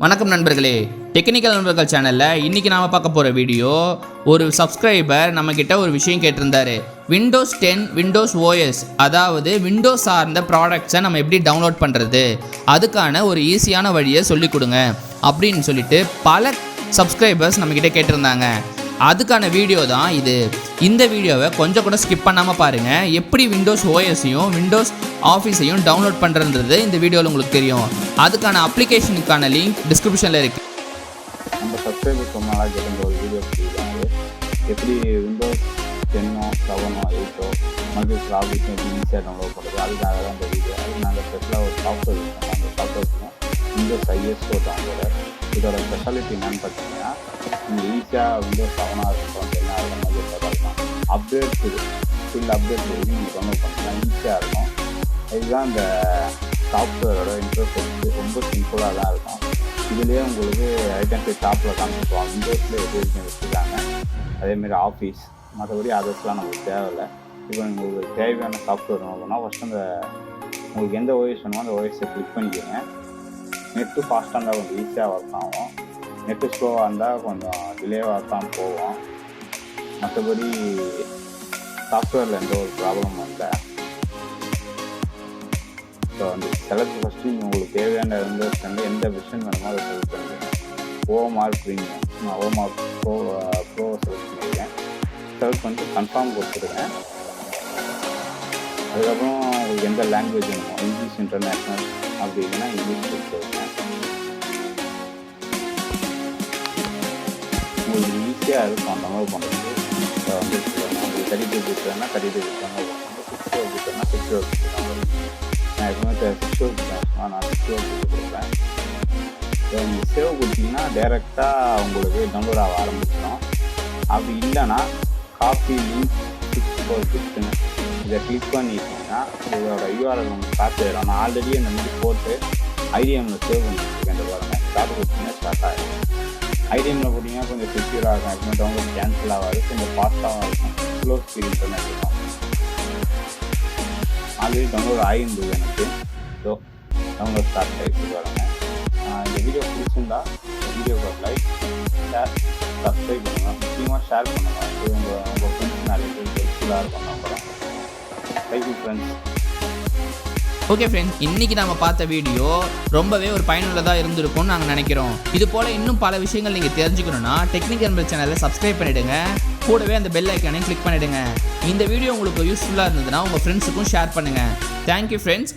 வணக்கம் நண்பர்களே, டெக்னிக்கல் நண்பர்கள் சேனலில் இன்றைக்கி நாம் பார்க்க போகிற வீடியோ, ஒரு சப்ஸ்கிரைபர் நம்மக்கிட்ட ஒரு விஷயம் கேட்டிருந்தாரு. விண்டோஸ் 10 விண்டோஸ் ஓஎஸ் அதாவது விண்டோஸ் சார்ந்த ப்ராடக்ட்ஸை நம்ம எப்படி டவுன்லோட் பண்ணுறது, அதுக்கான ஒரு ஈஸியான வழியை சொல்லிக் கொடுங்க அப்படின்னு சொல்லிட்டு பல சப்ஸ்கிரைபர்ஸ் நம்மக்கிட்ட கேட்டிருந்தாங்க. அதுக்கான வீடியோ தான் இது. இந்த வீடியோவை கொஞ்சம் கூட ஸ்கிப் பண்ணாமல் பாருங்கள். எப்படி விண்டோஸ் ஓஎஸையும் விண்டோஸ் ஆஃபீஸையும் டவுன்லோட் பண்ணுறது இந்த வீடியோவில் உங்களுக்கு தெரியும். அதுக்கான அப்ளிகேஷனுக்கான லிங்க் டிஸ்கிரிப்ஷனில் இருக்குது. நம்ம சப்ஸ்கிரைபர் ரொம்ப நாளாக கேட்ட ஒரு வீடியோ கொடுத்துருக்காங்க. எப்படி விண்டோஸ் 10 7 8 மல்டிபிள் ஆஃபீஸும் எப்படி ஈஸியாக டவுன்லோட் பண்ணுறது, அதுக்காக தான் இந்த வீடியோ. அதுக்கு நாங்கள் ஸ்பெஷலாக ஒரு சாஃப்ட்வேர் இருக்கோம். அந்த சாஃப்ட்வேர் விண்டோஸ் ஐஎஸ்ஓ டவுன்லோடர். இதோட ஸ்பெஷாலிட்டி என்னன்னு பார்த்தீங்கன்னா, நீங்கள் ஈஸியாக விண்டோஸ் 7 இருக்கட்டும் 10 இருக்கட்டும் அப்டேட் ஃபுல் அப்டேட் வரைக்கும் நீங்கள் டவுன்லோட் பண்ணிக்கலாம். ஈஸியாக இருக்கும். இதுதான் இந்த சாஃப்ட்வேரோட இன்டர்ஃபேஸ். ரொம்ப சிம்பிளாக தான் இருக்கும். இதுலேயே உங்களுக்கு ஐட்டம் போய் டாப்பில் காமிச்சிக்குவாங்க. விண்டோஸில் எது வரைக்கும் வச்சுருக்காங்க. அதேமாரி ஆஃபீஸ், மற்றபடி அதர்ஸ்லாம் நமக்கு தேவையில்லை. இப்போ உங்களுக்கு தேவையான சாஃப்ட்வேர் வாங்கணும்னா ஃபஸ்ட்டு அந்த உங்களுக்கு எந்த ஓஎஸ் வேணுமோ அந்த ஓஎஸை கிளிக் பண்ணிக்கோங்க. நெட்டு ஃபாஸ்ட்டாக இருந்தால் கொஞ்சம் ஈஸியாக ஒர்க் ஆகும். நெட்டு ஸ்லோவாக இருந்தால் கொஞ்சம் டிலேவாக தான் போகும். மற்றபடி சாஃப்ட்வேரில் எந்த ஒரு ப்ராப்ளமும் இல்லை. ஸோ அந்த செலக்ட் ஃபஸ்ட்டு உங்களுக்கு தேவையான விண்டோஸ் வந்து எந்த விஷன் வேணுமோ அதை செலக்ட் பண்ணிக்கோங்க. ஓஎம்ஆர் ப்ரீமியம், நான் ஓஎம்ஆர் ப்ரோ செலக்ட் பண்ணியிருக்கேன். செலக்ட் பண்ணிட்டு கன்ஃபார்ம் கொடுத்துருக்கேன். அதுக்கப்புறம் உங்களுக்கு எந்த லாங்குவேஜ் வேணுமோ, இங்கிலீஷ் இன்டர்நேஷ்னல் அப்படி இல்லைன்னா இங்கிலீஷ் கொடுத்துருக்கேன். உங்களுக்கு ஈஸியாக இருக்கும் டவுன்லோட் பண்ணுறது. ஸோ வந்து உங்களுக்கு 32 கொடுத்துருன்னா 32 டவுன்லோட் பண்ணுறது, 60 கொடுத்துருன்னா 60 டவுன்லோட். நான் எப்பவுமே 60 கொடுத்தேன், நான் 60 கொடுத்துருப்பேன். ஸோ நீங்கள் சேவ் கொடுத்தீங்கன்னா டைரெக்டாக உங்களுக்கு டவுன்லோட் ஆக ஆரம்பிச்சிடும். அப்படி இல்லைன்னா காப்பி லிங்க் 646 இதை கிளிக் பண்ணிட்டீங்கன்னா இதோட யூஆர்எல் உங்களுக்கு காப்பி ஆகிடும். நான் ஆல்ரெடி இந்த மாதிரி போட்டு ஐடிஎம்மில் சேவ் பண்ணிட்டுருக்கேன். இந்த பாருங்கள், ஸ்டார்ட் கொடுத்தீங்கன்னா ஸ்டார்ட் ஆகிடும். ஐடிஎம்மில் போட்டிங்கன்னா கொஞ்சம் செக்யூராக இருக்கும். எப்பவுமே டவுன்லோட் கேன்சல் ஆகாது, கொஞ்சம் ஃபாஸ்ட்டாகவும் இருக்கும். ஸ்லோ ஸ்பீட் இன்டர்நெட் இருக்கும். ஆல்ரெடி டவுன்லோட் ஆகிருந்தது எனக்கு. ஸோ டவுன்லோட் ஸ்டார்ட் ஆகிட்டு பாருங்கள். இந்த வீடியோ பிடிச்சிருந்தா வீடியோவை லைக், ஷேர், சப்ஸ்கிரைப் பண்ணுங்கள். முக்கியமாக ஷேர் பண்ணுங்கள். இது உங்கள் ஃப்ரெண்ட்ஸ் நிறைய பேர் ஹெல்ப்ஃபுல்லாக இருக்கும். நம்புகிறேன். Thank you friends. ஓகே ஃப்ரெண்ட்ஸ், இன்றைக்கி நம்ம பார்த்த வீடியோ ரொம்பவே ஒரு பயனுள்ளதாக இருந்திருக்கும்னு நாங்கள் நினைக்கிறோம். இது போல் இன்னும் பல விஷயங்கள் நீங்கள் தெரிஞ்சுக்கணுன்னா டெக்னிக்கல் நண்பர்கள் சேனலை சப்ஸ்கிரைப் பண்ணிவிடுங்க. கூடவே அந்த பெல் ஐக்கானையும் கிளிக் பண்ணிவிடுங்க. இந்த வீடியோ உங்களுக்கு யூஸ்ஃபுல்லாக இருந்ததுன்னா உங்கள் ஃப்ரெண்ட்ஸுக்கும் ஷேர் பண்ணுங்கள். Thank you friends.